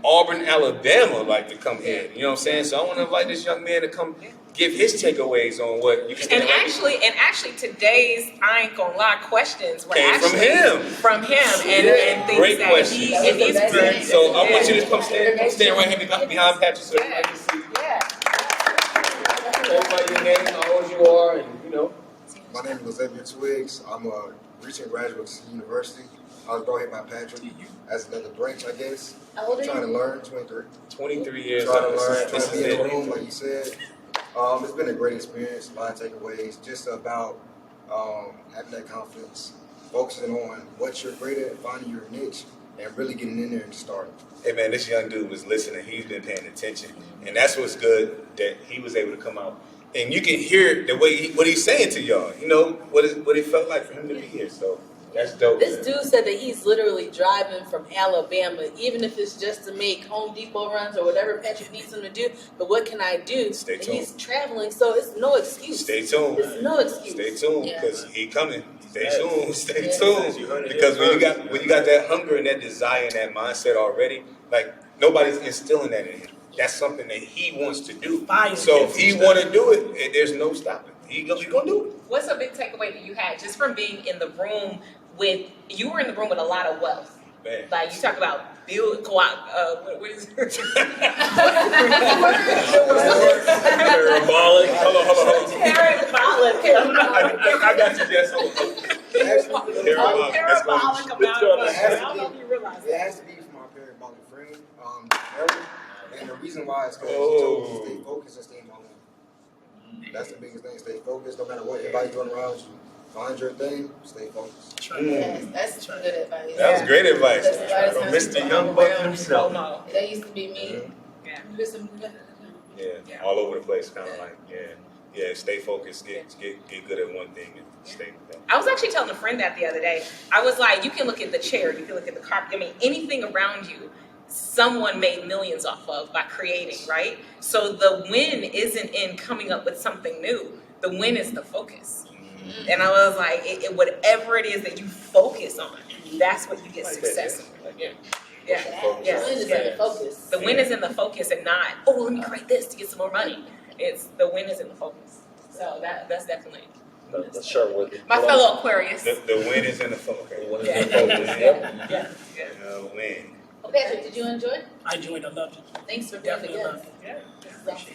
Auburn, Alabama, to come here. You know what I'm saying? So I want to invite this young man to come give his takeaways on what you can. And actually, today's I ain't gonna lie questions were came actually from him, and things great that questions. he's So I want you to come stand right here behind Patrick, so everybody can see. Everybody your name, how old you are, and My name is Xavier Twigs. I'm a recent graduate of the university. I was brought here by Patrick as another branch, I guess. How old are Trying you? to learn, 23. 23 years Trying to old. learn, trying This to is be in the it. room, like you said. It's been a great experience, a lot of takeaways, just about having that confidence, focusing on what you're great at, finding your niche, and really getting in there and starting. Hey man, this young dude was listening. He's been paying attention, and that's what's good that he was able to come out, and you can hear the way what he's saying to y'all. What it felt like for him to be here. So that's dope. This dude said that he's literally driving from Alabama, even if it's just to make Home Depot runs or whatever Patrick needs him to do. But what can I do? Stay and tuned. he's traveling, so it's no excuse. Stay tuned. It's no excuse. Stay tuned, Yeah. because he coming. Stay tuned. Stay Yeah. tuned. Because when you got that hunger and that desire and that mindset already, like nobody's instilling that in him. That's something that he wants to do. So if he want to do it, there's no stopping. He gonna do it. What's a big takeaway that you had just from being in the room you were in the room with a lot of wealth? Man. Like you talk about what is it? Parabolic. Hold on. Parabolic. I got you, Jess. Parabolic amount of money. I don't know if you realize It has to be from our parabolic friend, Kendall. And the reason why is because she told me to stay focused and stay in my lane. That's the biggest thing. Stay focused no matter what everybody's doing around you. Find your thing, stay focused. Yes, that's good advice. That was great advice From Mr. Young Buck himself. That used to be me. Yeah, all over the place, kind of like, stay focused, get good at one thing, and stay with that. I was actually telling a friend that the other day. I was like, you can look at the chair, you can look at the carpet. I mean, anything around you, someone made millions off of by creating, right? So the win isn't in coming up with something new. The win is the focus. Mm-hmm. And I was like, whatever it is that you focus on, that's what you get success in. The win is in the focus. The win is in the focus and not, let me create this to get some more money. It's the win is in the focus. So that's definitely. That's sure worthy. My fellow Aquarius. The win is in the focus. Yeah. Win. Well, Patrick, did you enjoy? I enjoyed it. I loved it. Thanks for being the guest.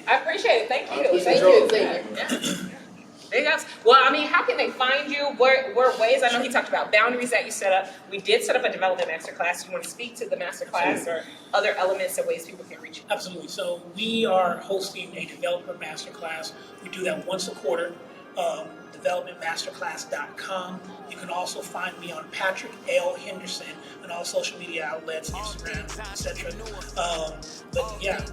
I appreciate it. Thank you. Thank you, Xavier. Big ups. Well, I mean, how can they find you? Where ways? I know he talked about boundaries that you set up. We did set up a development masterclass. Do you want to speak to the masterclass or other elements and ways people can reach you? Absolutely. So we are hosting a developer masterclass. We do that once a quarter. Developmentmasterclass.com. You can also find me on Patrick L. Henderson and all social media outlets, Instagram, etc. But yeah,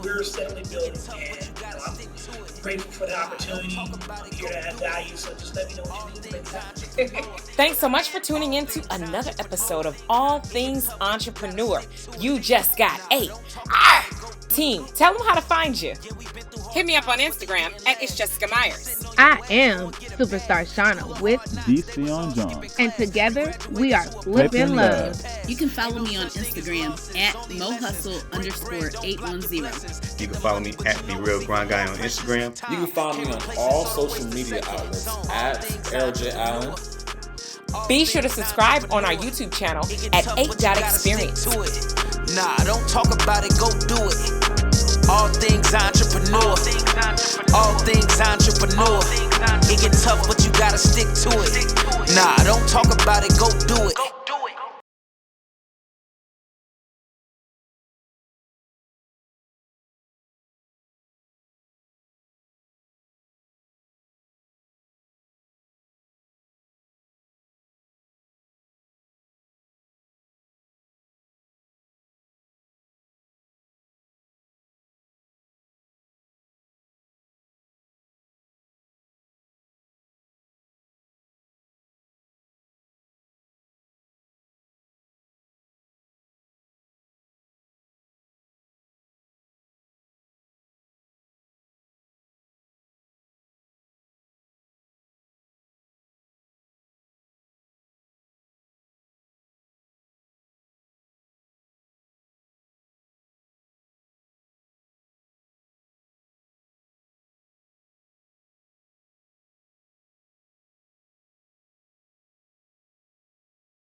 we're steadily building, and I'm grateful for the opportunity. I'm here to add value, so just let me know what you need. Thanks so much for tuning in to another episode of All Things Entrepreneur. You just got a team. Tell them how to find you. Hit me up on Instagram at It's Jessica Myers. I am Superstar Shauna with DC John. And together we are Flippin' Love. You can follow me on Instagram at mohustle_810. You can follow me at The Real Grind Guy on Instagram. You can follow me on all social media outlets at LJ Allen. Be sure to subscribe on our YouTube channel at 8.experience. Nah, don't talk about it, go do it. All things entrepreneur. All things entrepreneur. It get tough, but you gotta stick to it. Nah, don't talk about it, go do it.